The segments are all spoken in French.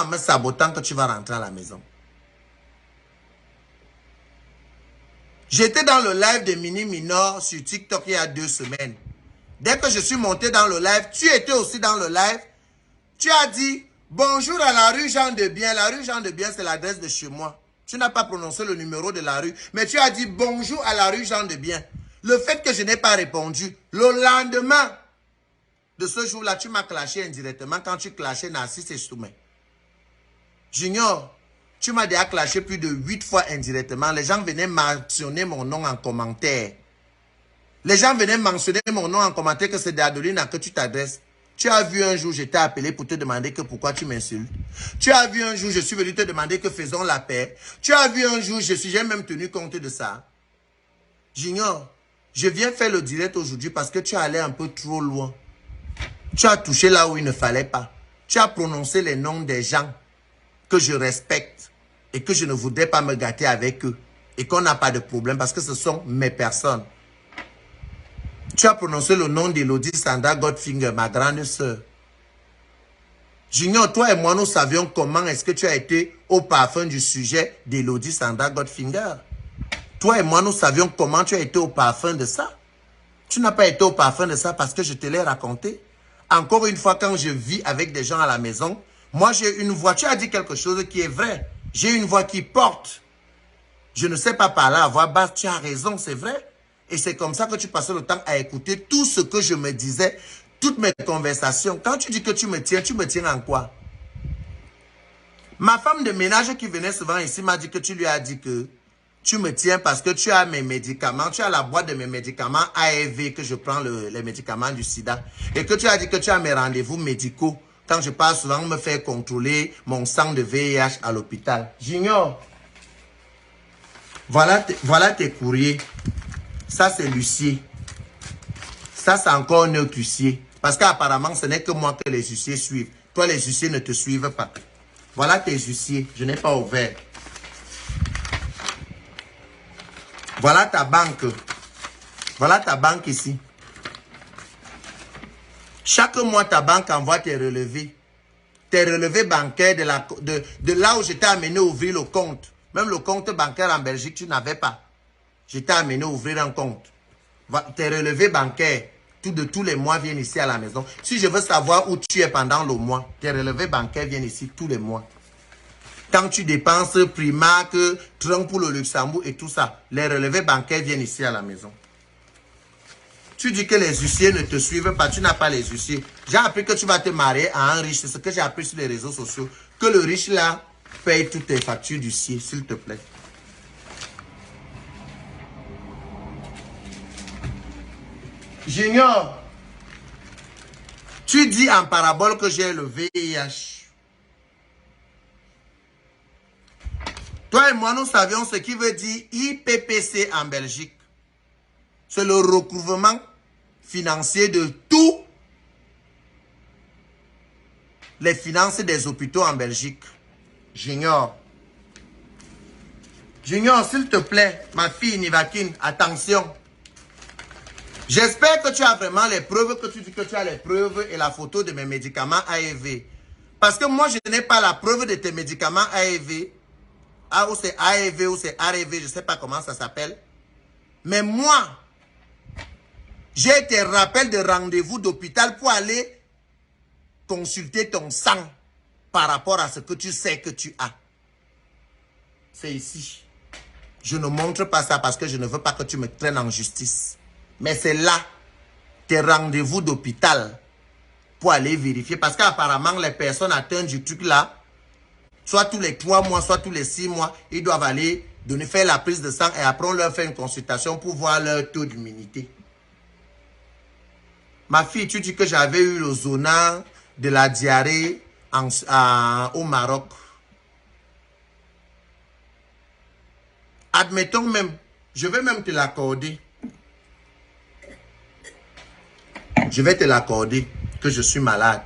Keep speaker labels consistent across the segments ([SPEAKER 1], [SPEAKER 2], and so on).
[SPEAKER 1] en me sabotant que tu vas rentrer à la maison. J'étais dans le live de Mini Minor sur TikTok il y a 2 semaines. Dès que je suis monté dans le live, tu étais aussi dans le live. Tu as dit bonjour à la rue Jean de Bien. La rue Jean de Bien, c'est l'adresse de chez moi. Tu n'as pas prononcé le numéro de la rue, mais tu as dit bonjour à la rue Jean de Bien. Le fait que je n'ai pas répondu, le lendemain de ce jour-là, tu m'as clashé indirectement quand tu clashais Narcisse et Soumet. Junior, tu m'as déjà clashé plus de 8 fois indirectement. Les gens venaient mentionner mon nom en commentaire. Les gens venaient mentionner mon nom en commentaire que c'est d'Adeline à que tu t'adresses. Tu as vu un jour, je t'ai appelé pour te demander que pourquoi tu m'insultes. Tu as vu un jour, je suis venu te demander que faisons la paix. Tu as vu un jour, j'ai même tenu compte de ça. Junior, je viens faire le direct aujourd'hui parce que tu allais un peu trop loin. Tu as touché là où il ne fallait pas. Tu as prononcé les noms des gens que je respecte et que je ne voudrais pas me gâter avec eux. Et qu'on n'a pas de problème parce que ce sont mes personnes. Tu as prononcé le nom d'Elodie Sandra Godfinger, ma grande sœur. Junior, toi et moi, nous savions comment est-ce que tu as été au parfum du sujet d'Elodie Sandra Godfinger. Toi et moi, nous savions comment tu as été au parfum de ça. Tu n'as pas été au parfum de ça parce que je te l'ai raconté. Encore une fois, quand je vis avec des gens à la maison, moi j'ai une voix. Tu as dit quelque chose qui est vrai. J'ai une voix qui porte. Je ne sais pas parler à voix basse. Tu as raison, c'est vrai. Et c'est comme ça que tu passais le temps à écouter tout ce que je me disais, toutes mes conversations. Quand tu dis que tu me tiens en quoi? Ma femme de ménage qui venait souvent ici m'a dit que tu lui as dit que tu me tiens parce que tu as mes médicaments, tu as la boîte de mes médicaments ARV que je prends les médicaments du sida. Et que tu as dit que tu as mes rendez-vous médicaux. Quand je pars souvent me faire contrôler mon sang de VIH à l'hôpital. Junior, voilà tes courriers. Ça, c'est l'huissier. Ça, c'est encore un autre huissier. Parce qu'apparemment, ce n'est que moi que les huissiers suivent. Toi, les huissiers ne te suivent pas. Voilà tes huissiers. Je n'ai pas ouvert. Voilà ta banque. Voilà ta banque ici. Chaque mois, ta banque envoie tes relevés. Tes relevés bancaires de là où je t'ai amené ouvrir le compte. Même le compte bancaire en Belgique, tu n'avais pas. Je t'ai amené ouvrir un compte. Tes relevés bancaires, de tous les mois viennent ici à la maison. Si je veux savoir où tu es pendant le mois, tes relevés bancaires viennent ici tous les mois. Quand tu dépenses Primark, Trump pour le Luxembourg et tout ça, les relevés bancaires viennent ici à la maison. Tu dis que les huissiers ne te suivent pas, tu n'as pas les huissiers. J'ai appris que tu vas te marier à un riche, c'est ce que j'ai appris sur les réseaux sociaux. Que le riche là paye toutes tes factures d'huissier, s'il te plaît. Junior, tu dis en parabole que j'ai le VIH. Toi et moi, nous savions ce qui veut dire IPPC en Belgique. C'est le recouvrement financier de tous les finances des hôpitaux en Belgique. Junior. Junior, s'il te plaît, ma fille Nivakine, attention. J'espère que tu as vraiment les preuves, que tu dis que tu as les preuves et la photo de mes médicaments ARV. Parce que moi, je n'ai pas la preuve de tes médicaments ARV. Ou c'est ARV ou c'est ARV, je ne sais pas comment ça s'appelle. Mais moi, j'ai tes rappels de rendez-vous d'hôpital pour aller consulter ton sang par rapport à ce que tu sais que tu as. C'est ici. Je ne montre pas ça parce que je ne veux pas que tu me traînes en justice. Mais c'est là, tes rendez-vous d'hôpital pour aller vérifier. Parce qu'apparemment, les personnes atteintes du truc là, soit tous les 3 mois, soit tous les 6 mois, ils doivent aller faire la prise de sang et après on leur fait une consultation pour voir leur taux d'immunité. Ma fille, tu dis que j'avais eu le zona de la diarrhée au Maroc. Admettons même, je vais même te l'accorder. Je vais te l'accorder que je suis malade.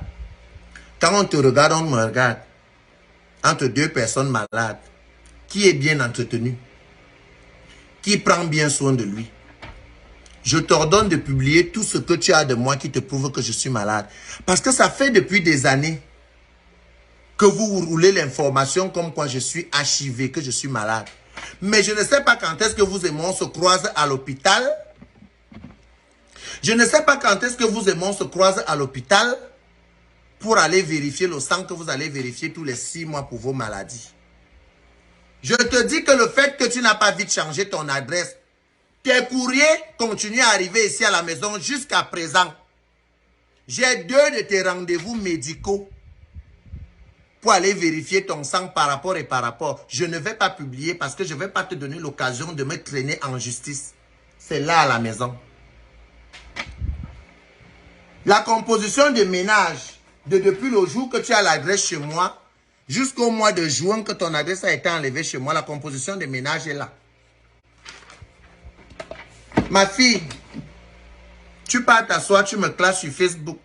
[SPEAKER 1] Quand on te regarde, on me regarde. Entre 2 personnes malades, qui est bien entretenu, qui prend bien soin de lui. Je t'ordonne de publier tout ce que tu as de moi qui te prouve que je suis malade. Parce que ça fait depuis des années. que vous roulez l'information comme quoi je suis archivé, que je suis malade. Mais je ne sais pas quand est-ce que vous et moi on se croise à l'hôpital. Je ne sais pas quand est-ce que vous et moi on se croise à l'hôpital pour aller vérifier le sang que vous allez vérifier tous les 6 mois pour vos maladies. Je te dis que le fait que tu n'as pas vite changé ton adresse, tes courriers continuent à arriver ici à la maison jusqu'à présent. J'ai 2 de tes rendez-vous médicaux pour aller vérifier ton sang par rapport et par rapport. Je ne vais pas publier parce que je ne vais pas te donner l'occasion de me traîner en justice. C'est là à la maison. La composition de ménage depuis le jour que tu as l'adresse chez moi jusqu'au mois de juin que ton adresse a été enlevée chez moi, la composition de ménage est là. Ma fille, tu pars t'asseoir, tu me classes sur Facebook.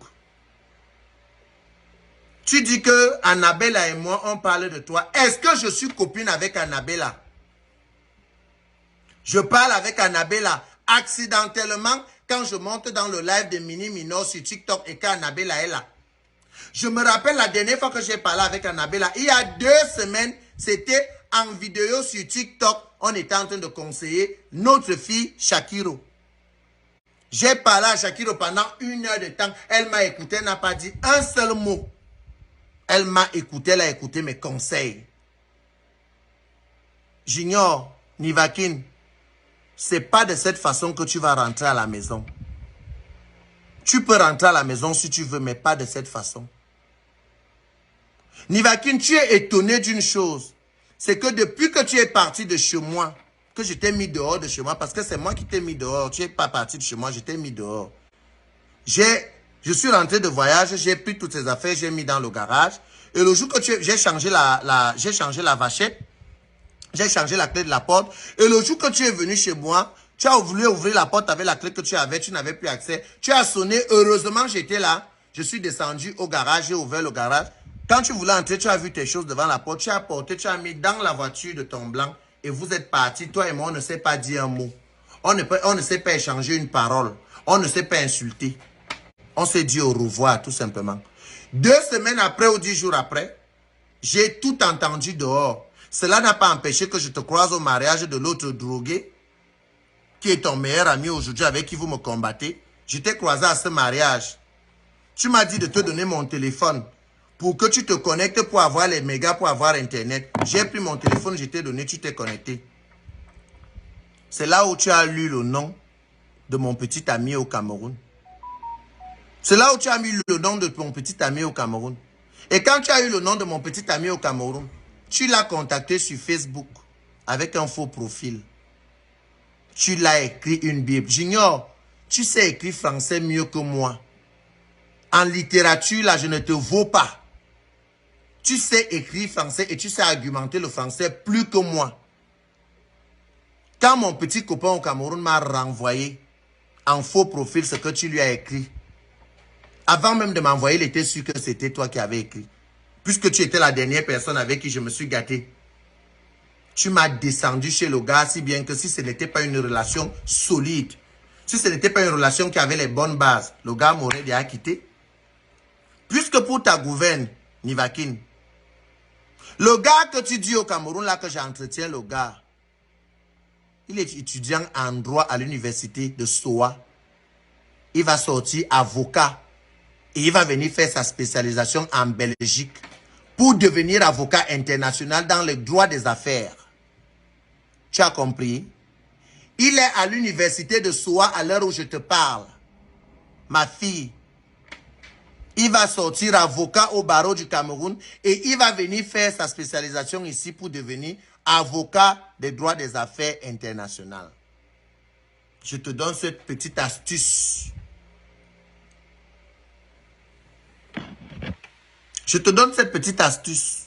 [SPEAKER 1] Tu dis que Annabella et moi, on parle de toi. Est-ce que je suis copine avec Annabella? Je parle avec Annabella accidentellement quand je monte dans le live de Mini Minor sur TikTok et qu'Annabella est là. Je me rappelle la dernière fois que j'ai parlé avec Annabella, il y a 2 semaines, c'était en vidéo sur TikTok, on était en train de conseiller notre fille Shakiro. J'ai parlé à Shakiro pendant 1 heure de temps, elle m'a écouté, elle n'a pas dit un seul mot. Elle m'a écouté, elle a écouté mes conseils. J'ignore, Nivakin, c'est pas de cette façon que tu vas rentrer à la maison. Tu peux rentrer à la maison si tu veux, mais pas de cette façon. Nivakin, tu es étonné d'une chose. C'est que depuis que tu es parti de chez moi, que je t'ai mis dehors de chez moi, parce que c'est moi qui t'ai mis dehors. Tu n'es pas parti de chez moi, je t'ai mis dehors. Je suis rentré de voyage, j'ai pris toutes ces affaires, j'ai mis dans le garage. Et le jour que j'ai changé la vachette, j'ai changé la clé de la porte. Et le jour que tu es venu chez moi, tu as voulu ouvrir la porte avec la clé que tu avais, tu n'avais plus accès. Tu as sonné, heureusement j'étais là. Je suis descendu au garage, j'ai ouvert le garage. Quand tu voulais entrer, tu as vu tes choses devant la porte, tu as porté, tu as mis dans la voiture de ton blanc et vous êtes partis. Toi et moi, on ne sait pas dire un mot. On ne sait pas échanger une parole. On ne sait pas insulter. On s'est dit au revoir, tout simplement. 2 semaines après ou 10 jours après, j'ai tout entendu dehors. Cela n'a pas empêché que je te croise au mariage de l'autre drogué, qui est ton meilleur ami aujourd'hui, avec qui vous me combattez. Je t'ai croisé à ce mariage. Tu m'as dit de te donner mon téléphone pour que tu te connectes pour avoir les mégas, pour avoir Internet. J'ai pris mon téléphone, je t'ai donné, tu t'es connecté. C'est là où tu as lu le nom de mon petit ami au Cameroun. C'est là où tu as mis le nom de ton petit ami au Cameroun. Et quand tu as eu le nom de mon petit ami au Cameroun, tu l'as contacté sur Facebook avec un faux profil. Tu l'as écrit une Bible. J'ignore, tu sais écrire français mieux que moi. En littérature, là, je ne te vaux pas. Tu sais écrire français et tu sais argumenter le français plus que moi. Quand mon petit copain au Cameroun m'a renvoyé en faux profil ce que tu lui as écrit, avant même de m'envoyer, il était sûr que c'était toi qui avais écrit. Puisque tu étais la dernière personne avec qui je me suis gâté. Tu m'as descendu chez le gars, si bien que si ce n'était pas une relation solide, si ce n'était pas une relation qui avait les bonnes bases, le gars m'aurait déjà quitté. Puisque pour ta gouverne, Nivakin, le gars que tu dis au Cameroun, là que j'entretiens, le gars, il est étudiant en droit à l'université de SOA. Il va sortir avocat et il va venir faire sa spécialisation en Belgique pour devenir avocat international dans le droit des affaires. Tu as compris? Il est à l'université de SOA à l'heure où je te parle. Ma fille, il va sortir avocat au barreau du Cameroun et il va venir faire sa spécialisation ici pour devenir avocat des droits des affaires internationales. Je te donne cette petite astuce. Je te donne cette petite astuce.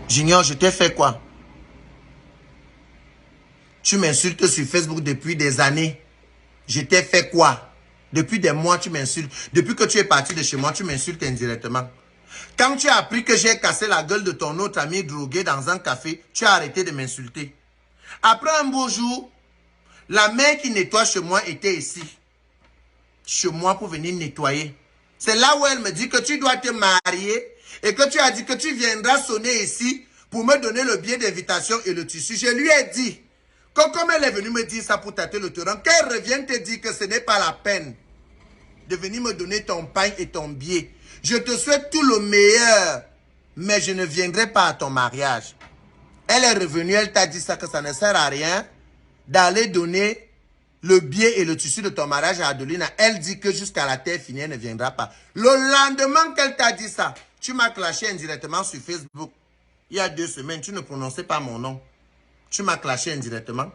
[SPEAKER 1] J'ignore, je t'ai fait quoi? Tu m'insultes sur Facebook depuis des années. Je t'ai fait quoi? Depuis des mois, tu m'insultes. Depuis que tu es parti de chez moi, tu m'insultes indirectement. Quand tu as appris que j'ai cassé la gueule de ton autre ami drogué dans un café, tu as arrêté de m'insulter. Après un beau jour, la mère qui nettoie chez moi était ici. chez moi pour venir nettoyer. C'est là où elle me dit que tu dois te marier et que tu as dit que tu viendras sonner ici pour me donner le billet d'invitation et le tissu. Je lui ai dit que comme elle est venue me dire ça pour tâter le terrain, qu'elle revienne te dire que ce n'est pas la peine de venir me donner ton pain et ton billet. Je te souhaite tout le meilleur, mais je ne viendrai pas à ton mariage. Elle est revenue, elle t'a dit ça, que ça ne sert à rien d'aller donner le billet et le tissu de ton mariage à Adelina. Elle dit que jusqu'à la terre finie, elle ne viendra pas. Le lendemain qu'elle t'a dit ça, tu m'as clashé indirectement sur Facebook. Il y a 2 semaines, tu ne prononçais pas mon nom. Tu m'as clashé indirectement.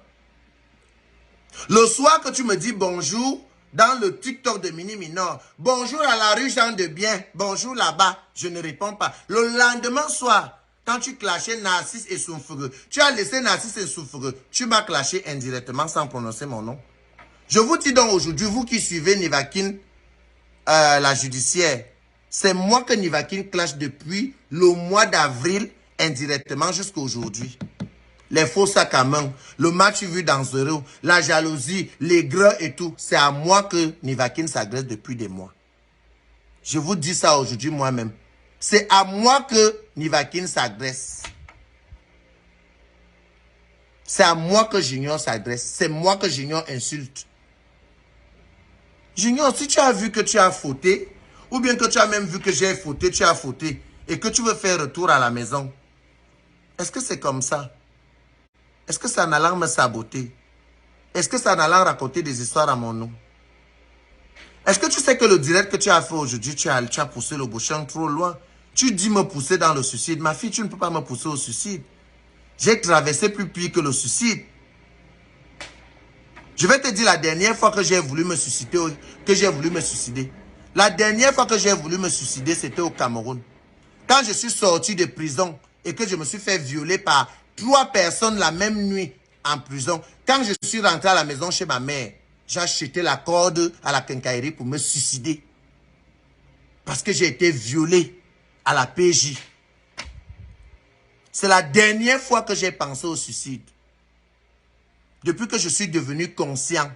[SPEAKER 1] Le soir que tu me dis bonjour, dans le TikTok de Mini Minor, bonjour à la rue Jean de Bien, bonjour là-bas, je ne réponds pas. Le lendemain soir, quand tu clashais Narcisse et Soufreux, tu as laissé Narcisse et Soufreux, tu m'as clashé indirectement sans prononcer mon nom. Je vous dis donc aujourd'hui, vous qui suivez Nivakin, la judiciaire, c'est moi que Nivakin clash depuis le mois d'avril indirectement jusqu'à aujourd'hui. Les faux sacs à main, le match vu dans Zero, la jalousie, les gras et tout, c'est à moi que Nivakin s'agresse depuis des mois. Je vous dis ça aujourd'hui moi-même. C'est à moi que Nivakin s'agresse. C'est à moi que Junior s'adresse. C'est moi que Junior insulte. Junior, si tu as vu que tu as fauté, ou bien que tu as même vu que j'ai fauté, tu as fauté, et que tu veux faire retour à la maison, est-ce que c'est comme ça? Est-ce que ça en allant me saboter? Est-ce que ça en allant raconter des histoires à mon nom? Est-ce que tu sais que le direct que tu as fait aujourd'hui, tu as poussé le bouchon trop loin? Tu dis me pousser dans le suicide. Ma fille, tu ne peux pas me pousser au suicide. J'ai traversé plus pire que le suicide. Je vais te dire la dernière fois que j'ai voulu me suicider, La dernière fois que j'ai voulu me suicider, c'était au Cameroun. Quand je suis sorti de prison et que je me suis fait violer par 3 personnes la même nuit en prison, quand je suis rentré à la maison chez ma mère, j'ai acheté la corde à la quincaillerie pour me suicider. Parce que j'ai été violé à la PJ. C'est la dernière fois que j'ai pensé au suicide. Depuis que je suis devenu conscient,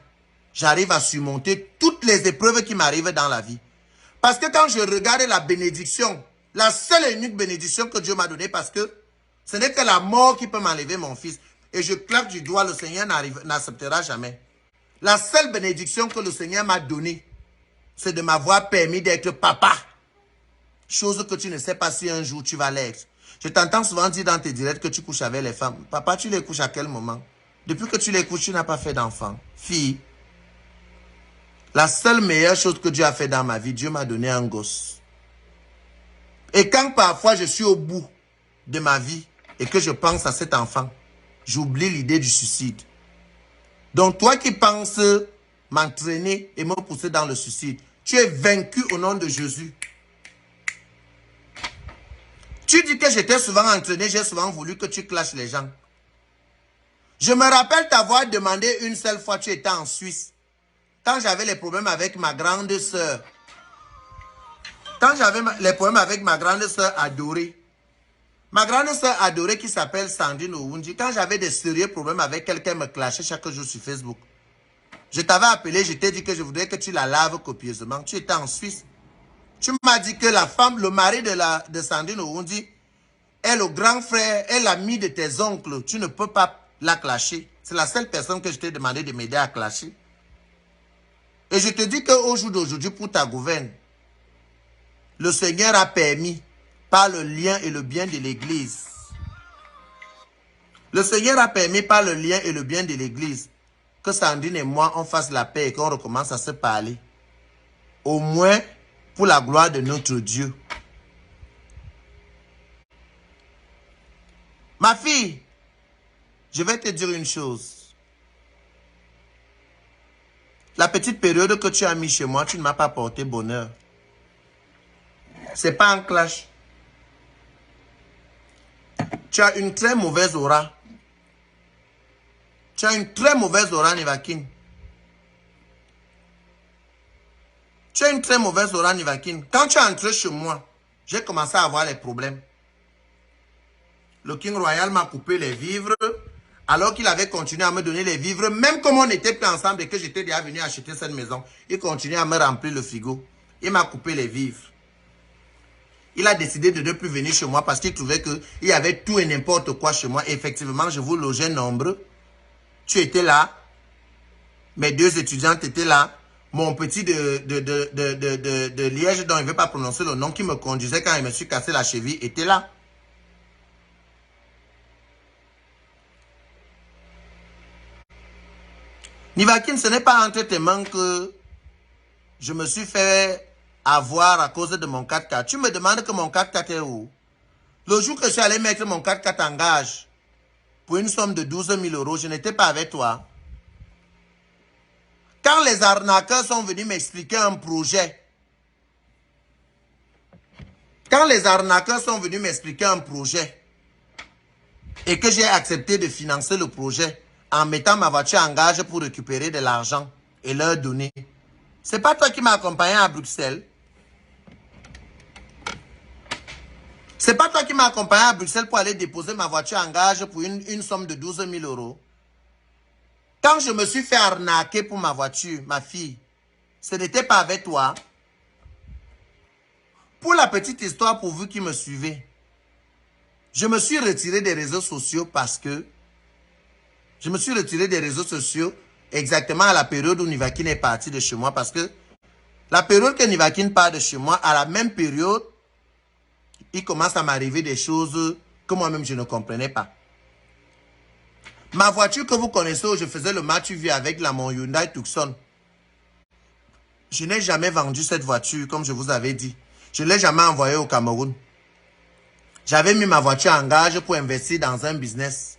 [SPEAKER 1] j'arrive à surmonter toutes les épreuves qui m'arrivent dans la vie. Parce que quand je regarde la bénédiction, la seule et unique bénédiction que Dieu m'a donnée, parce que ce n'est que la mort qui peut m'enlever mon fils. Et je claque du doigt, le Seigneur n'acceptera jamais. La seule bénédiction que le Seigneur m'a donnée, c'est de m'avoir permis d'être papa. Chose que tu ne sais pas si un jour tu vas l'être. Je t'entends souvent dire dans tes directs que tu couches avec les femmes. Papa, tu les couches à quel moment? Depuis que tu les couches, tu n'as pas fait d'enfant. Fille, la seule meilleure chose que Dieu a fait dans ma vie, Dieu m'a donné un gosse. Et quand parfois je suis au bout de ma vie et que je pense à cet enfant, j'oublie l'idée du suicide. Donc toi qui penses m'entraîner et me pousser dans le suicide, tu es vaincu au nom de Jésus. Tu dis que j'étais souvent entraîné, j'ai souvent voulu que tu clashes les gens. Je me rappelle t'avoir demandé une seule fois, tu étais en Suisse, quand j'avais les problèmes avec ma grande sœur. Quand j'avais les problèmes avec ma grande sœur adorée. Ma grande sœur adorée qui s'appelle Sandrine Ouundi, quand j'avais des sérieux problèmes avec quelqu'un me clashait chaque jour sur Facebook. Je t'avais appelé, je t'ai dit que je voudrais que tu la laves copieusement. Tu étais en Suisse. Tu m'as dit que la femme, le mari de Sandrine Ouundi, est le grand frère, est l'ami de tes oncles. Tu ne peux pas la clasher. C'est la seule personne que je t'ai demandé de m'aider à clasher. Et je te dis qu'au jour d'aujourd'hui, pour ta gouverne, le Seigneur a permis, par le lien et le bien de l'Église, le Seigneur a permis par le lien et le bien de l'Église que Sandrine et moi, on fasse la paix et qu'on recommence à se parler. Au moins, pour la gloire de notre Dieu. Ma fille, je vais te dire une chose. La petite période que tu as mis chez moi, tu ne m'as pas porté bonheur. C'est pas un clash. Tu as une très mauvaise aura. Tu as une très mauvaise aura, Nivakin. Tu as une très mauvaise aura, Nivakin. Quand tu es entré chez moi, j'ai commencé à avoir les problèmes. Le King Royal m'a coupé les vivres. Alors qu'il avait continué à me donner les vivres, même comme on n'était plus ensemble et que j'étais déjà venu acheter cette maison, il continuait à me remplir le frigo. Il m'a coupé les vivres. Il a décidé de ne plus venir chez moi parce qu'il trouvait qu'il y avait tout et n'importe quoi chez moi. Et effectivement, je vous logeais nombreux. Tu étais là. Mes deux étudiantes étaient là. Mon petit de Liège, dont il ne veut pas prononcer le nom, qui me conduisait quand il me suis cassé la cheville, était là. Nivakin, ce n'est pas entre tes mains que je me suis fait avoir à cause de mon 4x4. Tu me demandes que mon 4x4 est où? Le jour que je suis allé mettre mon 4x4 en gage pour une somme de 12 000 euros, je n'étais pas avec toi. Quand les arnaqueurs sont venus m'expliquer un projet, et que j'ai accepté de financer le projet en mettant ma voiture en gage pour récupérer de l'argent et leur donner, c'est pas toi qui m'as accompagné à Bruxelles. C'est pas toi qui m'as accompagné à Bruxelles pour aller déposer ma voiture en gage pour une somme de 12 000 euros. Quand je me suis fait arnaquer pour ma voiture, ma fille, ce n'était pas avec toi. Pour la petite histoire, pour vous qui me suivez, je me suis retiré des réseaux sociaux parce que je me suis retiré des réseaux sociaux exactement à la période où Nivakin est parti de chez moi parce que la période que Nivakin part de chez moi, à la même période, il commence à m'arriver des choses que moi-même je ne comprenais pas. Ma voiture que vous connaissez où je faisais le match vu avec mon Hyundai Tucson, je n'ai jamais vendu cette voiture comme je vous avais dit. Je ne l'ai jamais envoyée au Cameroun. J'avais mis ma voiture en gage pour investir dans un business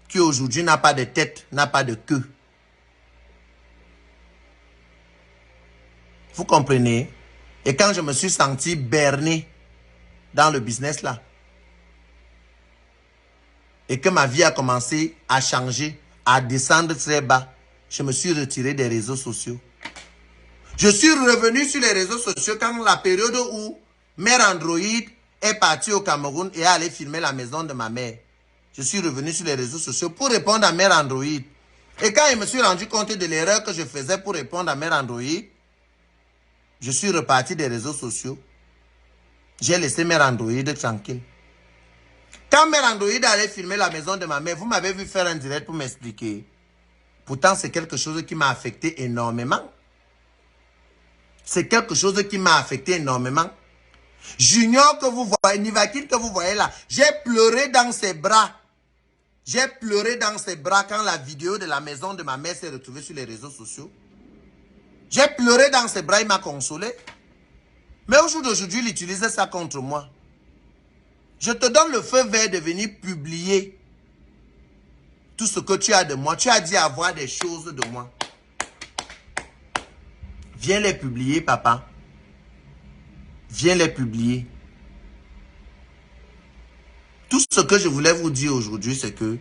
[SPEAKER 1] qui aujourd'hui n'a pas de tête, n'a pas de queue. Vous comprenez? Et quand je me suis senti berné dans le business là, et que ma vie a commencé à changer, à descendre très bas, je me suis retiré des réseaux sociaux. Je suis revenu sur les réseaux sociaux quand la période où Mère Android est partie au Cameroun et est allée filmer la maison de ma mère. Je suis revenu sur les réseaux sociaux pour répondre à Mère Android. Et quand je me suis rendu compte de l'erreur que je faisais pour répondre à Mère Android, je suis reparti des réseaux sociaux. J'ai laissé Mère Android tranquille. Quand Mère Android allait filmer la maison de ma mère, vous m'avez vu faire un direct pour m'expliquer. Pourtant, c'est quelque chose qui m'a affecté énormément. C'est quelque chose qui m'a affecté énormément. Junior que vous voyez, Nivakin que vous voyez là, j'ai pleuré dans ses bras. J'ai pleuré dans ses bras quand la vidéo de la maison de ma mère s'est retrouvée sur les réseaux sociaux. J'ai pleuré dans ses bras, il m'a consolé. Mais au jour d'aujourd'hui, il utilise ça contre moi. Je te donne le feu vert de venir publier tout ce que tu as de moi. Tu as dit avoir des choses de moi. Viens les publier, papa. Viens les publier. Tout ce que je voulais vous dire aujourd'hui, c'est que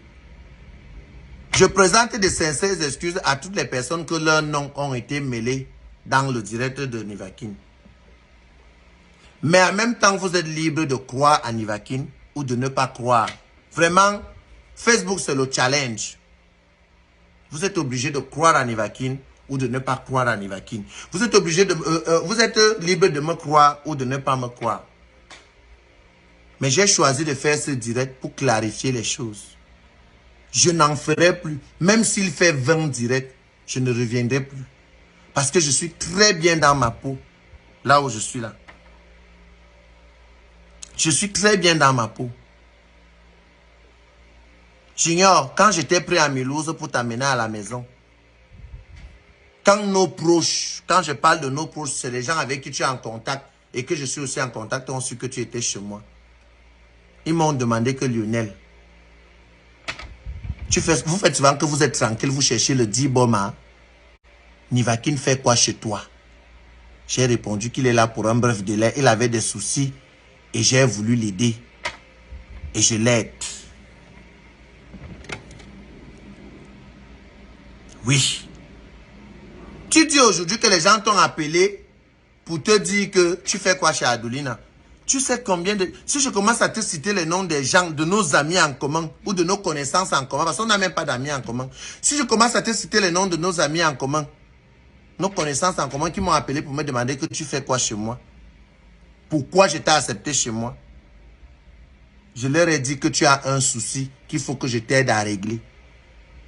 [SPEAKER 1] je présente de sincères excuses à toutes les personnes que leurs noms ont été mêlés dans le direct de Nivakin. Mais en même temps, vous êtes libre de croire à Nivakin ou de ne pas croire. Vraiment, Facebook, c'est le challenge. Vous êtes obligé de croire à Nivakin ou de ne pas croire à Nivakin. Vous êtes obligé de, vous êtes libre de me croire ou de ne pas me croire. Mais j'ai choisi de faire ce direct pour clarifier les choses. Je n'en ferai plus. Même s'il fait 20 directs, je ne reviendrai plus. Parce que je suis très bien dans ma peau. Là où je suis là. Je suis très bien dans ma peau. Junior, quand j'étais prêt à Mulhouse pour t'amener à la maison, quand nos proches, quand je parle de nos proches, c'est les gens avec qui tu es en contact et que je suis aussi en contact, ont su que tu étais chez moi. Ils m'ont demandé que Lionel, vous faites souvent que vous êtes tranquille, vous cherchez le Diboma. Nivakin fait quoi chez toi? J'ai répondu qu'il est là pour un bref délai. Il avait des soucis et j'ai voulu l'aider. Et je l'aide. Oui. Tu dis aujourd'hui que les gens t'ont appelé pour te dire que tu fais quoi chez Adolina? Tu sais combien de... Si je commence à te citer les noms des gens, de nos amis en commun, ou de nos connaissances en commun, parce qu'on n'a même pas d'amis en commun. Si je commence à te citer les noms de nos amis en commun, nos connaissances en commun qui m'ont appelé pour me demander que tu fais quoi chez moi. Pourquoi je t'ai accepté chez moi? Je leur ai dit que tu as un souci qu'il faut que je t'aide à régler.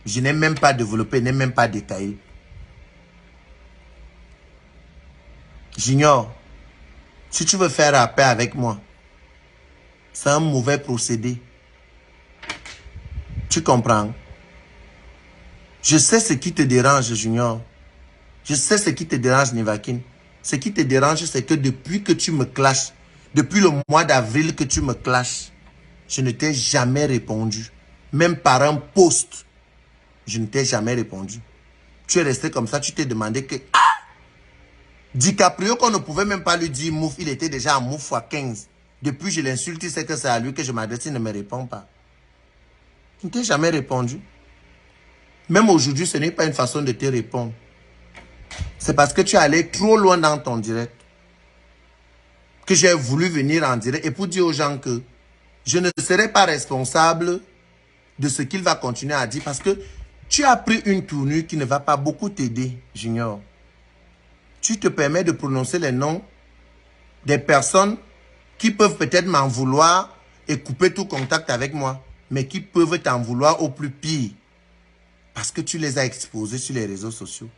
[SPEAKER 1] Je n'ai même pas développé, n'ai même pas détaillé. J'ignore. Si tu veux faire la paix avec moi, c'est un mauvais procédé. Tu comprends? Je sais ce qui te dérange, Junior. Je sais ce qui te dérange, Nivakin. Ce qui te dérange, c'est que depuis que tu me clashes, depuis le mois d'avril que tu me clashes, je ne t'ai jamais répondu. Même par un post, je ne t'ai jamais répondu. Tu es resté comme ça, tu t'es demandé que... DiCaprio, qu'on ne pouvait même pas lui dire mouf, il était déjà en mouf fois 15. Depuis, je l'insulte, il sait que c'est à lui que je m'adresse, il ne me répond pas. Je ne t'ai jamais répondu. Même aujourd'hui, ce n'est pas une façon de te répondre. C'est parce que tu es allé trop loin dans ton direct que j'ai voulu venir en direct et pour dire aux gens que je ne serai pas responsable de ce qu'il va continuer à dire parce que tu as pris une tournure qui ne va pas beaucoup t'aider, Junior. Tu te permets de prononcer les noms des personnes qui peuvent peut-être m'en vouloir et couper tout contact avec moi, mais qui peuvent t'en vouloir au plus pire parce que tu les as exposés sur les réseaux sociaux.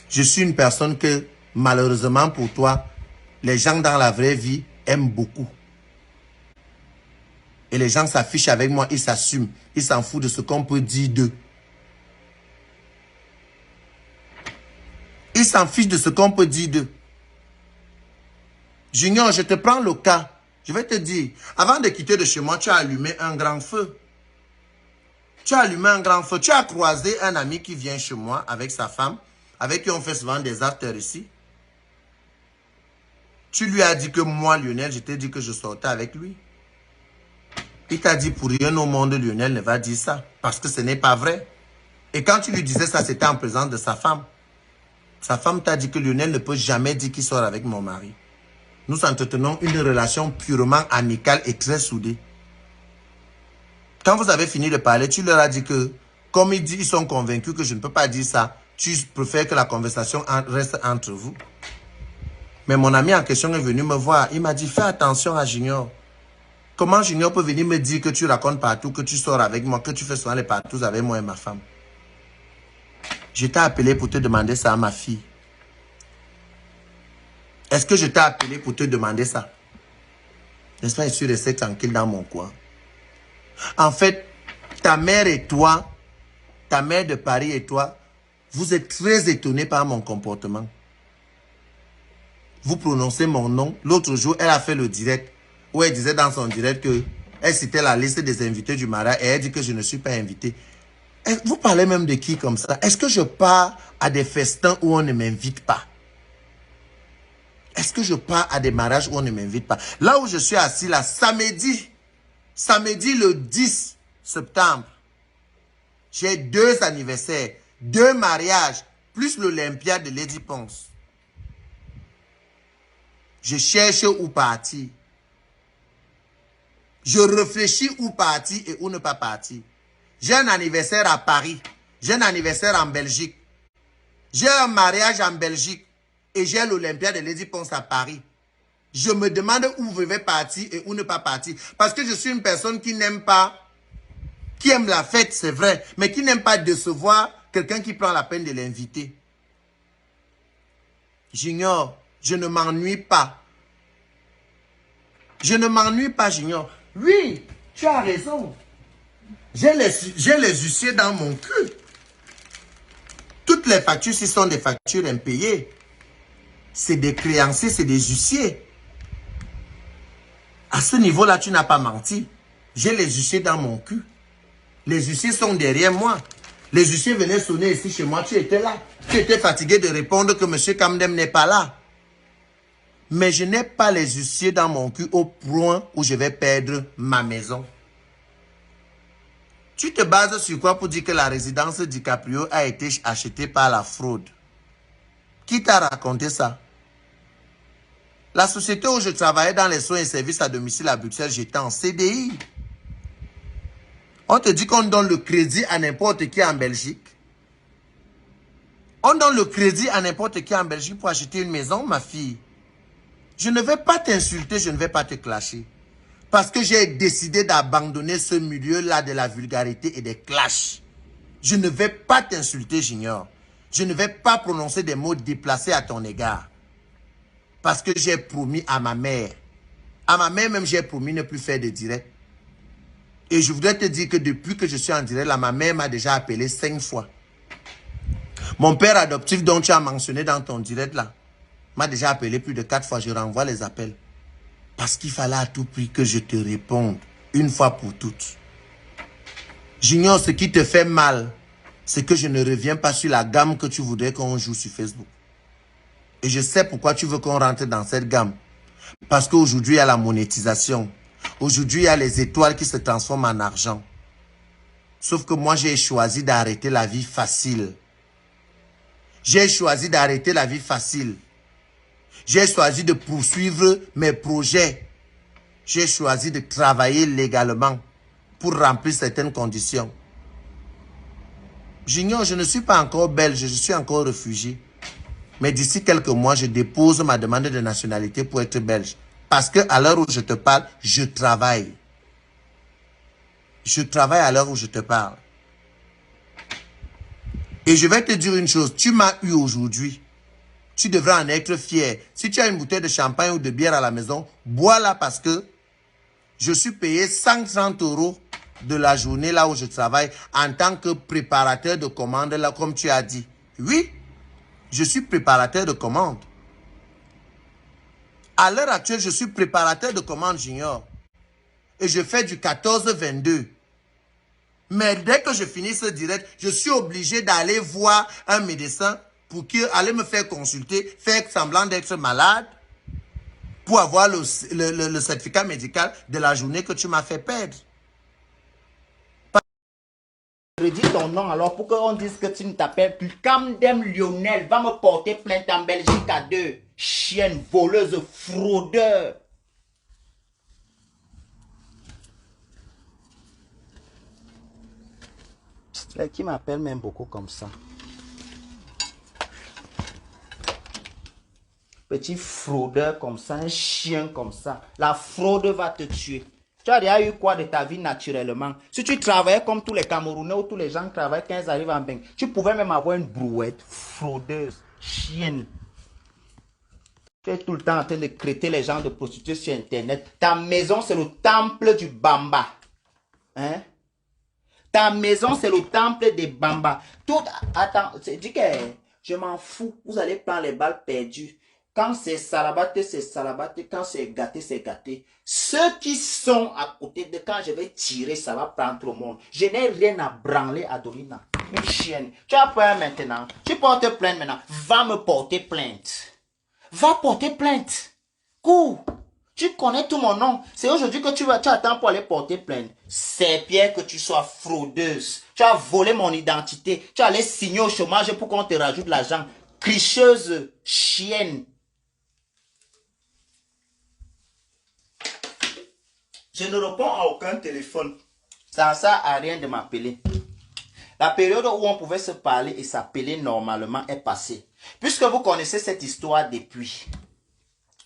[SPEAKER 1] Je suis une personne que, malheureusement pour toi, les gens dans la vraie vie aiment beaucoup. Et les gens s'affichent avec moi, ils s'assument. Ils s'en foutent de ce qu'on peut dire d'eux. Ils s'en fichent de ce qu'on peut dire d'eux. Junior, je te prends le cas. Je vais te dire, avant de quitter de chez moi, tu as allumé un grand feu. Tu as allumé un grand feu. Tu as croisé un ami qui vient chez moi avec sa femme, avec qui on fait souvent des afters ici. Tu lui as dit que moi, Lionel, je t'ai dit que je sortais avec lui. Il t'a dit pour rien au monde, Lionel ne va dire ça. Parce que ce n'est pas vrai. Et quand tu lui disais ça, c'était en présence de sa femme. Sa femme t'a dit que Lionel ne peut jamais dire qu'il sort avec mon mari. Nous entretenons une relation purement amicale et très soudée. Quand vous avez fini de parler, tu leur as dit que, comme ils sont convaincus que je ne peux pas dire ça, tu préfères que la conversation reste entre vous. Mais mon ami en question est venu me voir. Il m'a dit, fais attention à Junior. Comment Junior peut venir me dire que tu racontes partout, que tu sors avec moi, que tu fais souvent les partous avec moi et ma femme? Je t'ai appelé pour te demander ça à ma fille. Est-ce que je t'ai appelé pour te demander ça? N'est-ce pas, je suis resté tranquille dans mon coin. En fait, ta mère et toi, ta mère de Paris et toi, vous êtes très étonnés par mon comportement. Vous prononcez mon nom. L'autre jour, elle a fait le direct où elle disait dans son direct que elle citait la liste des invités du mariage et elle dit que je ne suis pas invité. Vous parlez même de qui comme ça? Est-ce que je pars à des festins où on ne m'invite pas? Est-ce que je pars à des mariages où on ne m'invite pas? Là où je suis assis, là, samedi le 10 septembre, j'ai 2 anniversaires, 2 mariages, plus l'Olympiade de Lady Ponce. Je cherche où partir. Je réfléchis où partir et où ne pas partir. J'ai un anniversaire à Paris. J'ai un anniversaire en Belgique. J'ai un mariage en Belgique. Et j'ai l'Olympiade de Lady Ponce à Paris. Je me demande où je vais partir et où ne pas partir. Parce que je suis une personne qui n'aime pas, qui aime la fête, c'est vrai, mais qui n'aime pas décevoir quelqu'un qui prend la peine de l'inviter. Junior, je ne m'ennuie pas. Je ne m'ennuie pas, Junior. Oui, tu as raison. J'ai les huissiers dans mon cul. Toutes les factures, ce sont des factures impayées. C'est des créanciers, c'est des huissiers. À ce niveau-là, tu n'as pas menti. J'ai les huissiers dans mon cul. Les huissiers sont derrière moi. Les huissiers venaient sonner ici chez moi. Tu étais là. Tu étais fatigué de répondre que M. Kamdem n'est pas là. Mais je n'ai pas les huissiers dans mon cul au point où je vais perdre ma maison. Tu te bases sur quoi pour dire que la résidence DiCaprio a été achetée par la fraude? Qui t'a raconté ça? La société où je travaillais dans les soins et services à domicile à Bruxelles, j'étais en CDI. On te dit qu'on donne le crédit à n'importe qui en Belgique. On donne le crédit à n'importe qui en Belgique pour acheter une maison, ma fille. Je ne vais pas t'insulter, je ne vais pas te clasher. Parce que j'ai décidé d'abandonner ce milieu-là de la vulgarité et des clashs. Je ne vais pas t'insulter, Junior. Je ne vais pas prononcer des mots déplacés à ton égard. Parce que j'ai promis à ma mère. À ma mère même, j'ai promis ne plus faire de direct. Et je voudrais te dire que depuis que je suis en direct, là, ma mère m'a déjà appelé 5 fois. Mon père adoptif dont tu as mentionné dans ton direct là, m'a déjà appelé plus de 4 fois. Je renvoie les appels. Parce qu'il fallait à tout prix que je te réponde une fois pour toutes. J'ignore ce qui te fait mal. C'est que je ne reviens pas sur la gamme que tu voudrais qu'on joue sur Facebook. Et je sais pourquoi tu veux qu'on rentre dans cette gamme. Parce qu'aujourd'hui, il y a la monétisation. Aujourd'hui, il y a les étoiles qui se transforment en argent. Sauf que moi, j'ai choisi d'arrêter la vie facile. J'ai choisi d'arrêter la vie facile. J'ai choisi de poursuivre mes projets. J'ai choisi de travailler légalement pour remplir certaines conditions. J'ignore, je ne suis pas encore belge, je suis encore réfugié. Mais d'ici quelques mois, je dépose ma demande de nationalité pour être belge. Parce qu'à l'heure où je te parle, je travaille. Je travaille à l'heure où je te parle. Et je vais te dire une chose, tu m'as eu aujourd'hui. Tu devrais en être fier. Si tu as une bouteille de champagne ou de bière à la maison, bois-la parce que je suis payé 130 € de la journée là où je travaille en tant que préparateur de commandes là, comme tu as dit. Oui, je suis préparateur de commandes. À l'heure actuelle, je suis préparateur de commandes junior. Et je fais du 14-22. Mais dès que je finis ce direct, je suis obligé d'aller voir un médecin pour aller me faire consulter, faire semblant d'être malade, pour avoir le certificat médical de la journée que tu m'as fait perdre.
[SPEAKER 2] Redis ton nom alors pour qu'on dise que tu ne t'appelles plus. Camdem Lionel va me porter plainte en Belgique à 2. Chienne, voleuse, fraudeur. Qui m'appelle même beaucoup comme ça. Petit fraudeur comme ça, un chien comme ça. La fraude va te tuer. Tu as déjà eu quoi de ta vie naturellement? Si tu travaillais comme tous les Camerounais ou tous les gens qui travaillent quand ils arrivent en bain, tu pouvais même avoir une brouette. Fraudeuse, chienne. Tu es tout le temps en train de crêter les gens de prostituer sur Internet. Ta maison, c'est le temple du Bamba. Hein? Ta maison, c'est le temple des Bamba. Tout, attends, dis que je m'en fous. Vous allez prendre les balles perdues. Quand c'est salabaté, c'est salabaté. Quand c'est gâté, c'est gâté. Ceux qui sont à côté de quand je vais tirer, ça va prendre tout le monde. Je n'ai rien à branler à Dolina. Une chienne. Tu as peur maintenant. Tu portes plainte maintenant. Va me porter plainte. Va porter plainte. Cours. Tu connais tout mon nom. C'est aujourd'hui que tu attends pour aller porter plainte. C'est bien que tu sois fraudeuse. Tu as volé mon identité. Tu allais signer au chômage pour qu'on te rajoute l'argent. Tricheuse, chienne. Je ne réponds à aucun téléphone. Ça ne sert à rien de m'appeler. La période où on pouvait se parler et s'appeler normalement est passée. Puisque vous connaissez cette histoire depuis.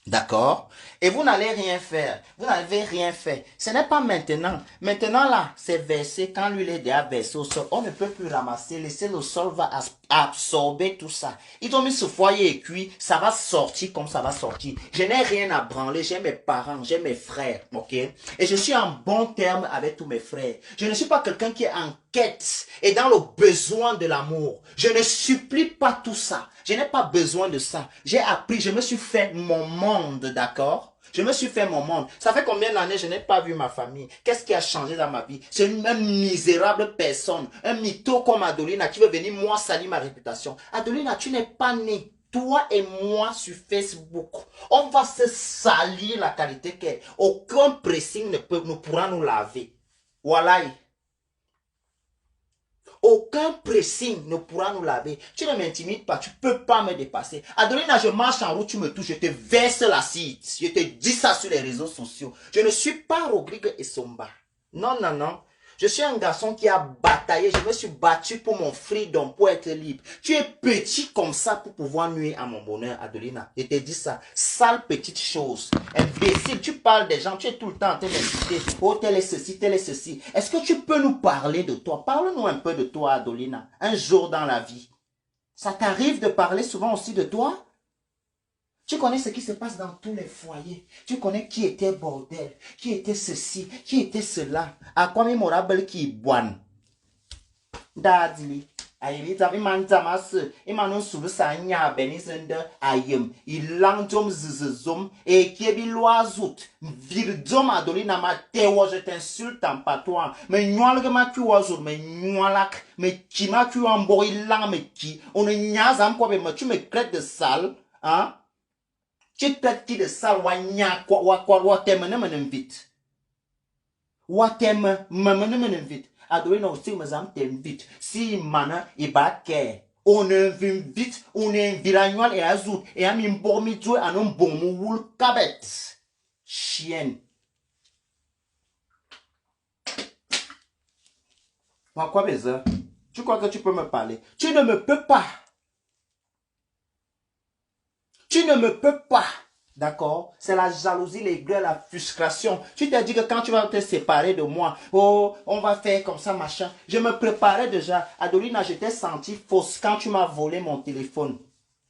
[SPEAKER 2] D'accord? Et vous n'allez rien faire. Vous n'avez rien fait. Ce n'est pas maintenant. Maintenant là, c'est versé. Quand l'huile est déjà versée au sol, on ne peut plus ramasser. Laisser le sol va absorber tout ça. Ils ont mis ce foyer cuit. Ça va sortir comme ça va sortir. Je n'ai rien à branler. J'ai mes parents, j'ai mes frères. Ok? Et je suis en bon terme avec tous mes frères. Je ne suis pas quelqu'un qui est en quête et dans le besoin de l'amour. Je ne supplie pas tout ça. Je n'ai pas besoin de ça. J'ai appris, je me suis fait mon monde, d'accord? Je me suis fait mon monde. Ça fait combien d'années je n'ai pas vu ma famille? Qu'est-ce qui a changé dans ma vie? C'est une même misérable personne, un mytho comme Adolina qui veut venir moi salir ma réputation. Adolina, tu n'es pas né. Toi et moi sur Facebook, on va se salir la qualité qu'est. Aucun pressing ne pourra nous laver. Voilà. Aucun pressing ne pourra nous laver. Tu ne m'intimides pas, tu ne peux pas me dépasser. Adolina, je marche en route, tu me touches, je te verse l'acide. Je te dis ça sur les réseaux sociaux. Je ne suis pas Rodrigue Essomba. Non, non, non. Je suis un garçon qui a bataillé. Je me suis battu pour mon freedom, pour être libre. Tu es petit comme ça pour pouvoir nuire à mon bonheur, Adolina. Je te dis ça. Sale petite chose. Imbécile, tu parles des gens, tu es tout le temps en train d'insulter. Oh, tel est ceci, tel est ceci. Est-ce que tu peux nous parler de toi? Parle-nous un peu de toi, Adolina. Un jour dans la vie. Ça t'arrive de parler souvent aussi de toi? Tu connais ce qui se passe dans tous les foyers. Tu connais qui était bordel, qui était ceci, qui était cela. À quoi mémorable qui boine. Dadli. Ayimita imantamas imanon sulu sanya benizende ayem ilandom zizom et kiebi loazout virdom Adolina ma tewo je t'insulte en patois mais nyalge ma kuazout mais nyalak mais qui ma ku en boilang mais qui on nyazam quoi mais tu me crètes de sale hein. Tu traites qui de sale wanya quoi t'aimes vite. Watem m'invite. Adolina aussi me t'invite. Si mana et baké. On invite, on invite et azout et a mis bormi jouer à un bon moule cabet. Chienne. Pourquoi besoin? Tu crois que tu peux me parler? Tu ne me peux pas. Tu ne me peux pas. D'accord? C'est la jalousie, l'aigreur, la frustration. Tu t'es dit que quand tu vas te séparer de moi, oh, on va faire comme ça, machin. Je me préparais déjà. Adolina, je t'ai senti fausse quand tu m'as volé mon téléphone.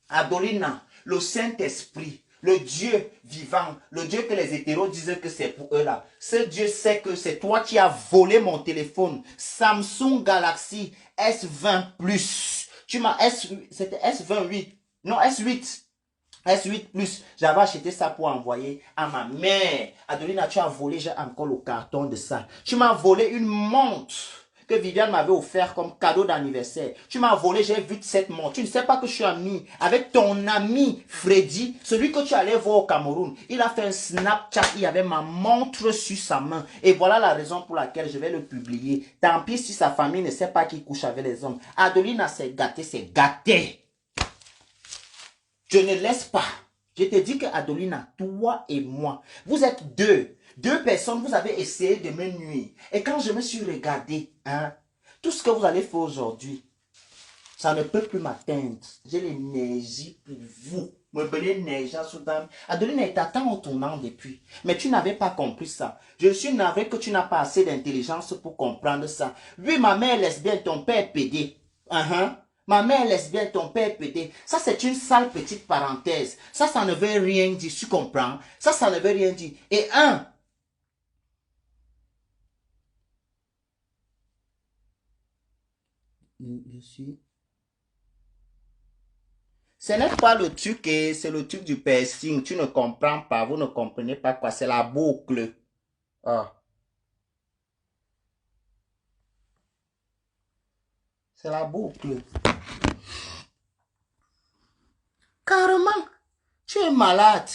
[SPEAKER 2] Adolina, le Saint-Esprit, le Dieu vivant, le Dieu que les hétéros disent que c'est pour eux là. Ce Dieu sait que c'est toi qui as volé mon téléphone. Samsung Galaxy S20 Plus. Tu m'as c'était S28. Non, S8. S8 Plus, j'avais acheté ça pour envoyer à ma mère. Adolina, tu as volé, j'ai encore le carton de ça. Tu m'as volé une montre que Viviane m'avait offert comme cadeau d'anniversaire. Tu m'as volé, j'ai vu cette montre. Tu ne sais pas que je suis ami avec ton ami Freddy, celui que tu allais voir au Cameroun. Il a fait un Snapchat, il y avait ma montre sur sa main. Et voilà la raison pour laquelle je vais le publier. Tant pis si sa famille ne sait pas qu'il couche avec les hommes. Adolina, c'est gâté, c'est gâté. Je ne laisse pas. Je te dis que Adolina, toi et moi, vous êtes deux. Deux personnes, vous avez essayé de me nuire. Et quand je me suis regardé, hein, tout ce que vous allez faire aujourd'hui, ça ne peut plus m'atteindre. J'ai l'énergie pour vous. Me donner l'énergie à Soudan. Adolina est à temps en tournant depuis. Mais tu n'avais pas compris ça. Je suis navré que tu n'as pas assez d'intelligence pour comprendre ça. Oui, ma mère est lesbienne, ton père est pédé. Ma mère est lesbienne, ton père est pédé. Ça, c'est une sale petite parenthèse. Ça ne veut rien dire, tu comprends? Ça ne veut rien dire. Et je suis... Ce n'est pas le truc, c'est le truc du piercing. Tu ne comprends pas, vous ne comprenez pas quoi. C'est la boucle. Ah. C'est la boucle. Carrément, tu es malade.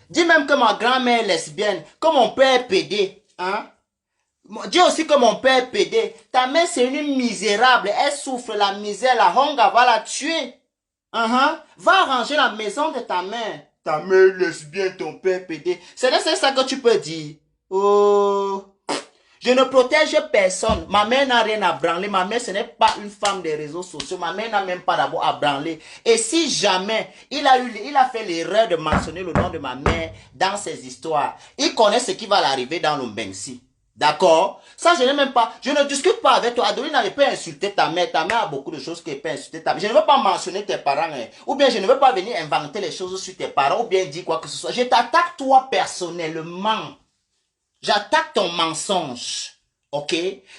[SPEAKER 2] Dis même que ma grand-mère est lesbienne, que mon père est pédé. Hein? Dis aussi que mon père est pédé. Ta mère, c'est une misérable. Elle souffre la misère, la honga va la tuer. Va arranger la maison de ta mère. Ta mère est lesbienne, ton père est pédé. C'est ça que tu peux dire. Oh... Je ne protège personne. Ma mère n'a rien à branler. Ma mère, ce n'est pas une femme des réseaux sociaux. Ma mère n'a même pas d'abord à branler. Et si jamais il a fait l'erreur de mentionner le nom de ma mère dans ses histoires, il connaît ce qui va l'arriver dans le Bensi. D'accord? Ça, je n'ai même pas. Je ne discute pas avec toi. Adolina ne peut insulter ta mère. Ta mère a beaucoup de choses qu'elle peut insulter ta mère. Je ne veux pas mentionner tes parents. Hein. Ou bien je ne veux pas venir inventer les choses sur tes parents. Ou bien dire quoi que ce soit. Je t'attaque toi personnellement. J'attaque ton mensonge, ok?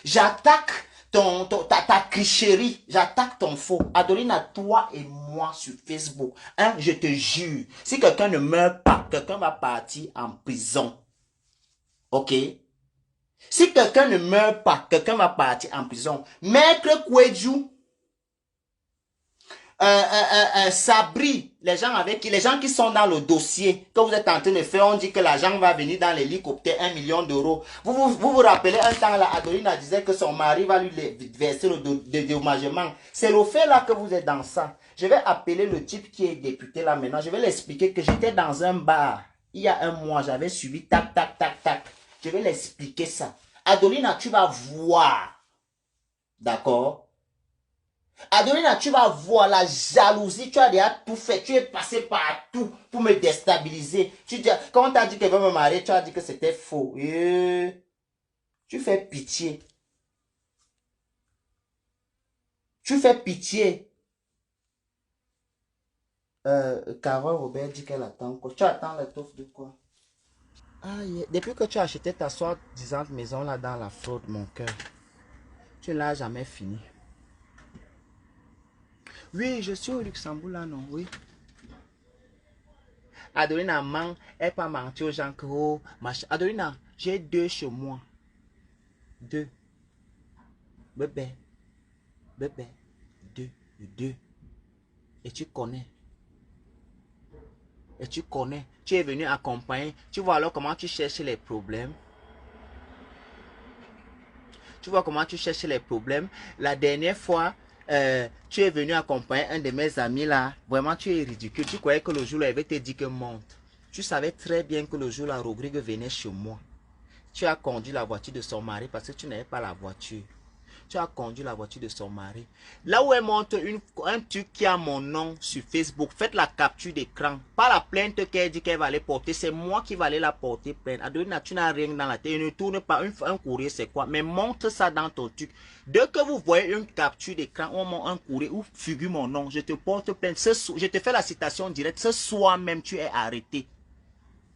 [SPEAKER 2] J'attaque ta tricherie, j'attaque ton faux. Adolina, toi et moi sur Facebook, hein, je te jure, si quelqu'un ne meurt pas, quelqu'un va partir en prison, ok? Si quelqu'un ne meurt pas, quelqu'un va partir en prison. Maître Kouedjou, Sabri, les gens qui sont dans le dossier que vous êtes en train de faire, on dit que l'argent va venir dans l'hélicoptère, 1 million d'euros. Vous rappelez un temps là, Adolina disait que son mari va lui verser le dédommagement. C'est le fait là que vous êtes dans ça. Je vais appeler le type qui est député là maintenant. Je vais l'expliquer que j'étais dans un bar. Il y a un mois, j'avais suivi tac, tac, tac, tac. Je vais l'expliquer ça. Adolina, tu vas voir. D'accord? Adolina, tu vas voir la jalousie, tu as déjà tout fait, tu es passé partout pour me déstabiliser. Quand on t'a dit qu'elle veut me marier, tu as dit que c'était faux. Tu fais pitié. Tu fais pitié. Carole Robert dit qu'elle attend quoi? Tu attends l'étoffe de quoi? Ah, depuis que tu as acheté ta soi-disant maison là dans la fraude, mon cœur, tu ne l'as jamais fini. Oui, je suis au Luxembourg là, non, oui. Adolina ment, elle pas menti aux gens que, oh, machin. Adolina, j'ai 2 chez moi. 2. Bébé. 2. Et tu connais. Tu es venu accompagner. Tu vois alors comment tu cherches les problèmes. La dernière fois, tu es venu accompagner un de mes amis là. Vraiment, tu es ridicule. Tu croyais que le jour là, il avait te dit que monte. Tu savais très bien que le jour là, Rodrigue venait chez moi. Tu as conduit la voiture de son mari parce que tu n'avais pas la voiture. Tu as conduit la voiture de son mari. Là où elle montre un truc qui a mon nom sur Facebook, faites la capture d'écran. Pas la plainte qu'elle dit qu'elle va aller porter. C'est moi qui vais aller la porter plainte. Adolina, tu n'as rien dans la tête. Ne tourne pas un courrier, c'est quoi? Mais montre ça dans ton truc. Dès que vous voyez une capture d'écran ou un courrier où figure mon nom, je te porte plainte. Je te fais la citation directe. Ce soir même, tu es arrêté.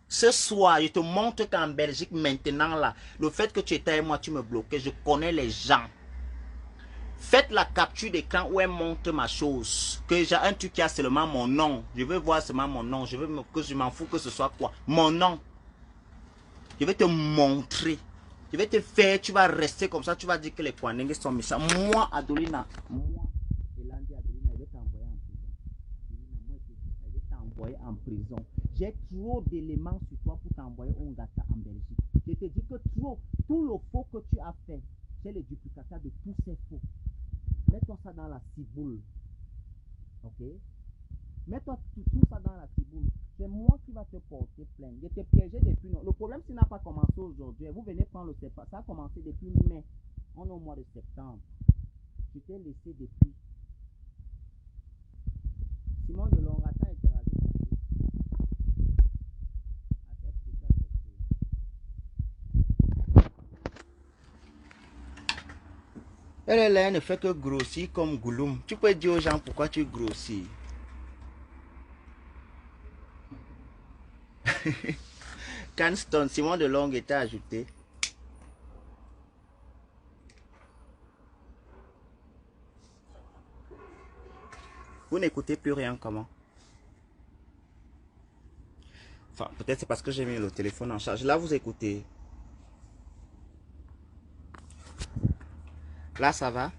[SPEAKER 2] Ce soir, je te montre qu'en Belgique, maintenant, là, le fait que tu étais avec moi, tu me bloquais. Je connais les gens. Faites la capture d'écran où elle montre ma chose. Que j'ai un truc qui a seulement mon nom. Je veux voir seulement mon nom. Je m'en fous que ce soit quoi. Mon nom. Je vais te montrer. Je vais te faire. Tu vas rester comme ça. Tu vas dire que les Kwanengue sont méchants. Moi, Adolina. Moi, Elandi Adolina, je vais t'envoyer en prison. Je vais t'envoyer en prison. J'ai trop d'éléments sur toi pour t'envoyer au Ngata en Belgique. Je te dis que tout le faux que tu as fait, c'est le duplicata de tous ces faux. Mets-toi ça dans la ciboule. Ok? Mets-toi tout ça dans la ciboule. C'est moi qui va te porter plainte. Je t'ai piégé depuis. Le problème, ça n'a pas commencé aujourd'hui. Vous venez prendre le septembre. Ça a commencé depuis mai. On est au mois de septembre. Je t'ai laissé depuis. Simon de Longata interagit. Elle ne fait que grossir comme Gouloum. Tu peux dire aux gens pourquoi tu grossis. Canston, Simon de Long était ajouté. Vous n'écoutez plus rien comment? Enfin, peut-être c'est parce que j'ai mis le téléphone en charge. Là, vous écoutez. Là, ça va?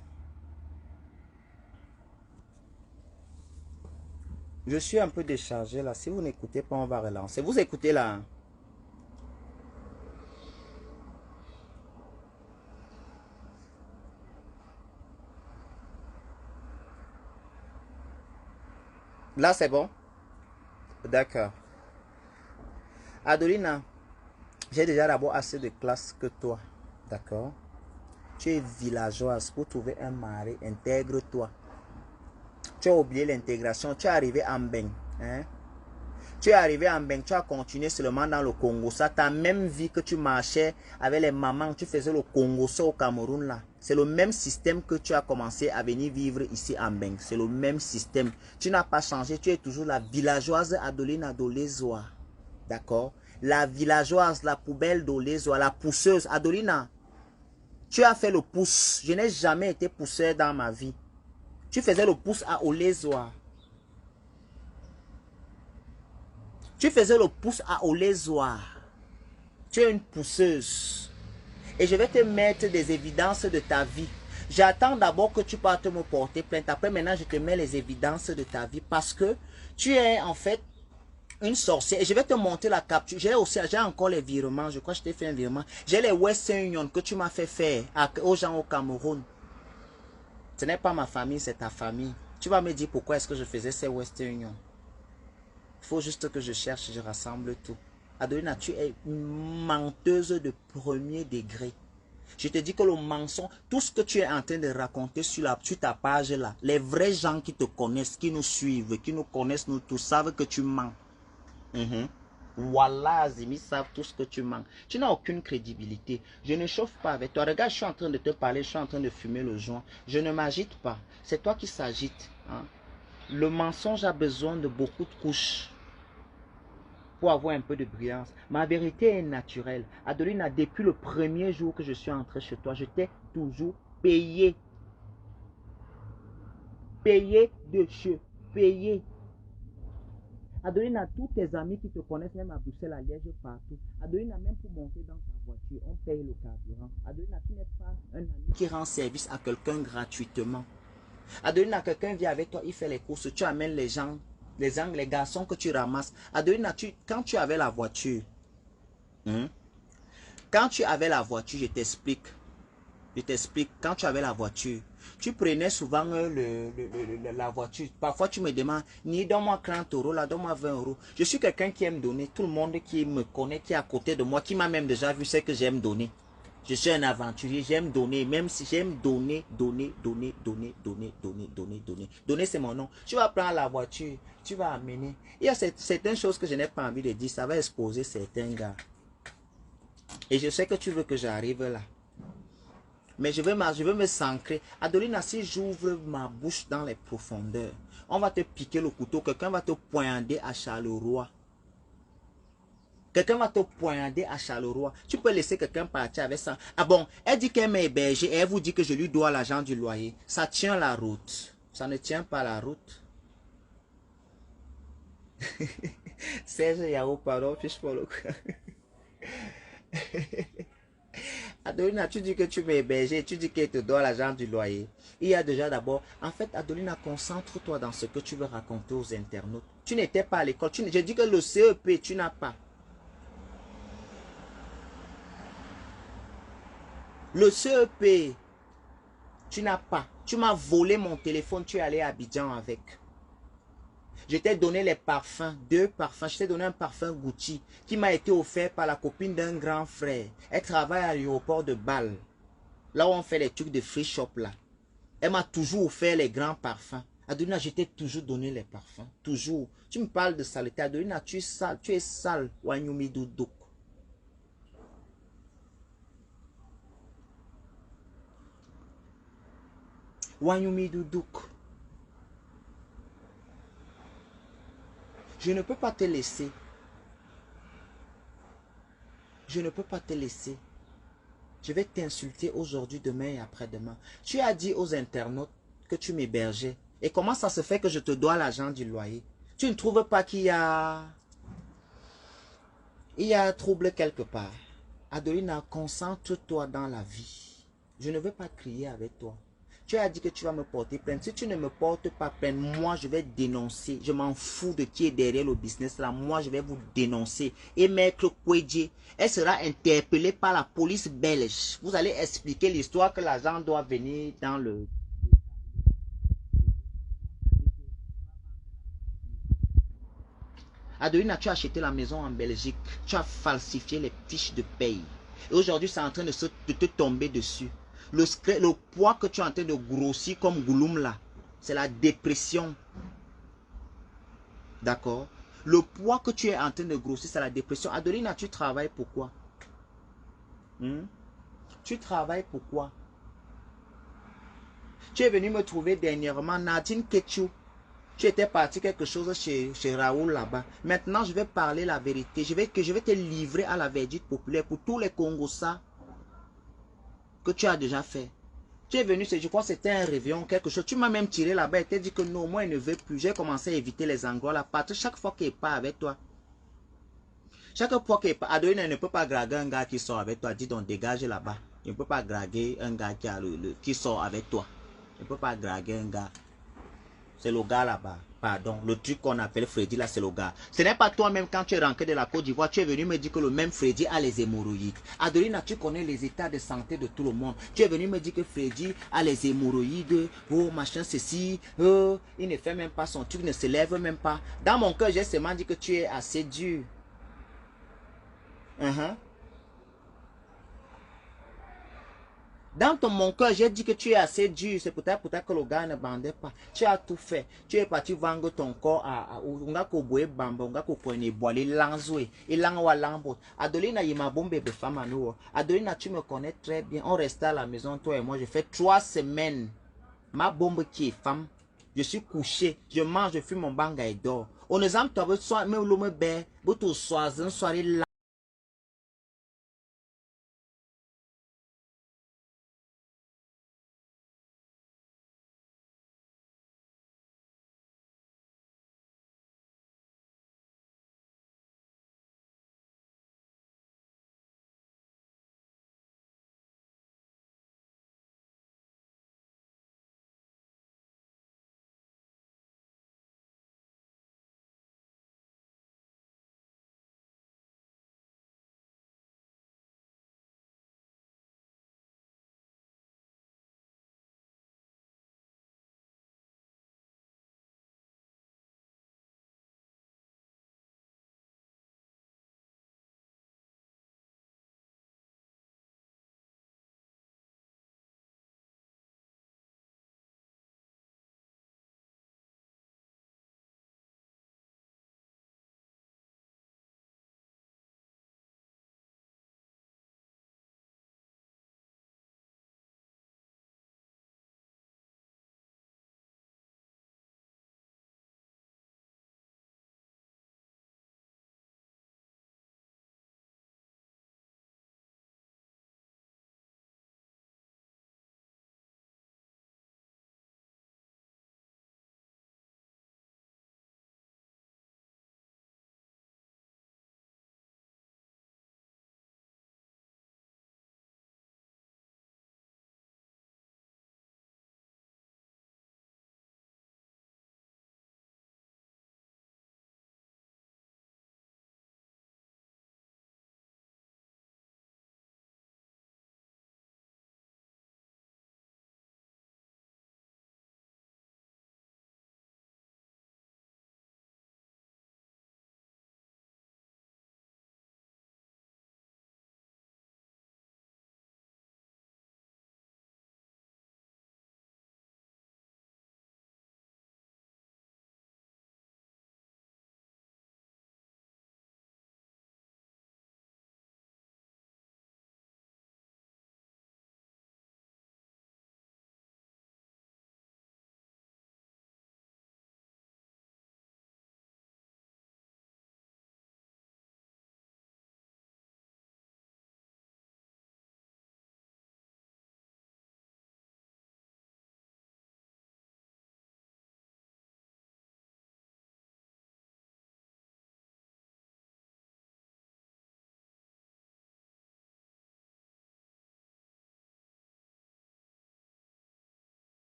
[SPEAKER 2] Je suis un peu déchargé là. Si vous n'écoutez pas, on va relancer. Vous écoutez là? Là, c'est bon? D'accord. Adolina, j'ai déjà d'abord assez de classe que toi. D'accord? Tu es villageoise. Pour trouver un mari, intègre-toi. Tu as oublié l'intégration. Tu es arrivé en Beng. Hein? Tu es arrivé en Beng. Tu as continué seulement dans le Congo. Ça, ta même vie que tu marchais avec les mamans. Tu faisais le Congo, ça au Cameroun là. C'est le même système que tu as commencé à venir vivre ici en Beng. C'est le même système. Tu n'as pas changé. Tu es toujours la villageoise Adolina Dolezoa. D'accord? La villageoise, la poubelle d'Olezoa, la pousseuse. Adolina, tu as fait le pouce. Je n'ai jamais été pousseur dans ma vie. Tu faisais le pouce à Olezoa. Tu faisais le pouce à Olezoa. Tu es une pousseuse. Et je vais te mettre des évidences de ta vie. J'attends d'abord que tu partes me porter plainte. Après, maintenant, je te mets les évidences de ta vie parce que tu es en fait une sorcière. Et je vais te montrer la capture. J'ai encore les virements. Je crois que je t'ai fait un virement. J'ai les Western Union que tu m'as fait faire aux gens au Cameroun. Ce n'est pas ma famille, c'est ta famille. Tu vas me dire pourquoi est-ce que je faisais ces Western Union. Il faut juste que je cherche, je rassemble tout. Adelina, tu es une menteuse de premier degré. Je te dis que le mensonge, tout ce que tu es en train de raconter sur ta page là, les vrais gens qui te connaissent, qui nous suivent, qui nous connaissent, nous tous savent que tu mens. Voilà, Azimi, savent tout ce que tu mens. Tu n'as aucune crédibilité. Je ne chauffe pas avec toi. Regarde, je suis en train de te parler, je suis en train de fumer le joint. Je ne m'agite pas. C'est toi qui s'agite. Hein? Le mensonge a besoin de beaucoup de couches pour avoir un peu de brillance. Ma vérité est naturelle. Adelina, depuis le premier jour que je suis entré chez toi, je t'ai toujours payé. Payé de chez payé. Adelina, tous tes amis qui te connaissent, même à Bruxelles, à Liège, partout. Adelina, même pour monter dans ta voiture, on paye le carburant. Adelina, tu n'es pas un ami qui rend service à quelqu'un gratuitement. Adelina, quelqu'un vient avec toi, il fait les courses, tu amènes les gens, les garçons que tu ramasses. Adelina, quand tu avais la voiture, quand tu avais la voiture, je t'explique, quand tu avais la voiture, tu prenais souvent la voiture. Parfois, tu me demandes, ni donne-moi 30 euros, là, donne-moi 20 euros. Je suis quelqu'un qui aime donner. Tout le monde qui me connaît, qui est à côté de moi, qui m'a même déjà vu, sait que j'aime donner. Je suis un aventurier, j'aime donner, même si j'aime donner. Donner, c'est mon nom. Tu vas prendre la voiture, tu vas amener. Il y a certaines choses que je n'ai pas envie de dire, ça va exposer certains gars. Et je sais que tu veux que j'arrive là. Mais je veux me s'ancrer. Adelina, si j'ouvre ma bouche dans les profondeurs, on va te piquer le couteau. Quelqu'un va te poignarder à Charleroi. Quelqu'un va te poignarder à Charleroi. Tu peux laisser quelqu'un partir avec ça. Ah bon, elle dit qu'elle m'a hébergé et elle vous dit que je lui dois l'argent du loyer. Ça tient la route. Ça ne tient pas la route. Serge Yao, pardon, fiche pour le Adelina, tu dis que tu m'as hébergé, tu dis qu'elle te doit l'argent du loyer. Il y a déjà d'abord, en fait, Adelina, concentre-toi dans ce que tu veux raconter aux internautes. Tu n'étais pas à l'école. J'ai dit que le CEP, tu n'as pas. Le CEP, tu n'as pas. Tu m'as volé mon téléphone, tu es allé à Abidjan avec. Je t'ai donné les parfums, 2 parfums. Je t'ai donné un parfum Gucci qui m'a été offert par la copine d'un grand frère. Elle travaille à l'aéroport de Bâle. Là où on fait les trucs de free shop là. Elle m'a toujours offert les grands parfums. Adelina, je t'ai toujours donné les parfums. Toujours. Tu me parles de saleté. Adelina, tu es sale. Tu es sale. Wanyumi Doudou. Wanyumi Doudou. Je ne peux pas te laisser. Je ne peux pas te laisser. Je vais t'insulter aujourd'hui, demain et après-demain. Tu as dit aux internautes que tu m'hébergeais. Et comment ça se fait que je te dois l'argent du loyer? Tu ne trouves pas qu'il y a... Il y a un trouble quelque part. Adelina, concentre-toi dans la vie. Je ne veux pas crier avec toi. Tu as dit que tu vas me porter plainte. Si tu ne me portes pas plainte, moi je vais dénoncer. Je m'en fous de qui est derrière le business là. Moi je vais vous dénoncer. Et Maître Kwedje, elle sera interpellée par la police belge. Vous allez expliquer l'histoire que l'argent doit venir dans le... Adelina, tu as acheté la maison en Belgique. Tu as falsifié les fiches de paye. Et aujourd'hui, c'est en train de te tomber dessus. Le poids que tu es en train de grossir comme Gouloum là, c'est la dépression. D'accord? Le poids que tu es en train de grossir, c'est la dépression. Adelina, tu travailles pourquoi? Tu travailles pourquoi? Tu es venu me trouver dernièrement, Nadine Ketchou. Tu étais parti quelque chose chez Raoul là-bas. Maintenant, je vais parler la vérité. Je vais te livrer à la verdict populaire pour tous les Congossas que tu as déjà fait. Tu es venu, je crois que c'était un réveillon, quelque chose. Tu m'as même tiré là-bas et t'as dit que non, moi, il ne veut plus. J'ai commencé à éviter les endroits là. Parce que chaque fois qu'il n'est pas avec toi, chaque fois qu'il n'est pas, Adelina ne peut pas draguer un gars qui sort avec toi. Dis donc, dégage là-bas. Je ne peux pas draguer un gars qui sort avec toi. Je ne peux pas draguer un gars. C'est le gars là-bas. Pardon, le truc qu'on appelle Freddy là, c'est le gars. Ce n'est pas toi-même quand tu es rentré de la Côte d'Ivoire, tu es venu me dire que le même Freddy a les hémorroïdes. Adelina, tu connais les états de santé de tout le monde. Tu es venu me dire que Freddy a les hémorroïdes, oh machin ceci, oh, il ne fait même pas son truc, ne se lève même pas. Dans mon cœur, j'ai seulement dit que tu es assez dur. Dans mon cœur, j'ai dit que tu es assez dur. C'est peut-être que le gars ne bandait pas. Tu as tout fait. Tu es parti vendre ton corps à Adelina, tu me connais très bien. On restait à la maison, toi et moi. Je fais 3 semaines. Ma bombe qui est femme. Je suis couché. Je mange, je fume mon banga et dors. On exemple, tu as besoin de me soirée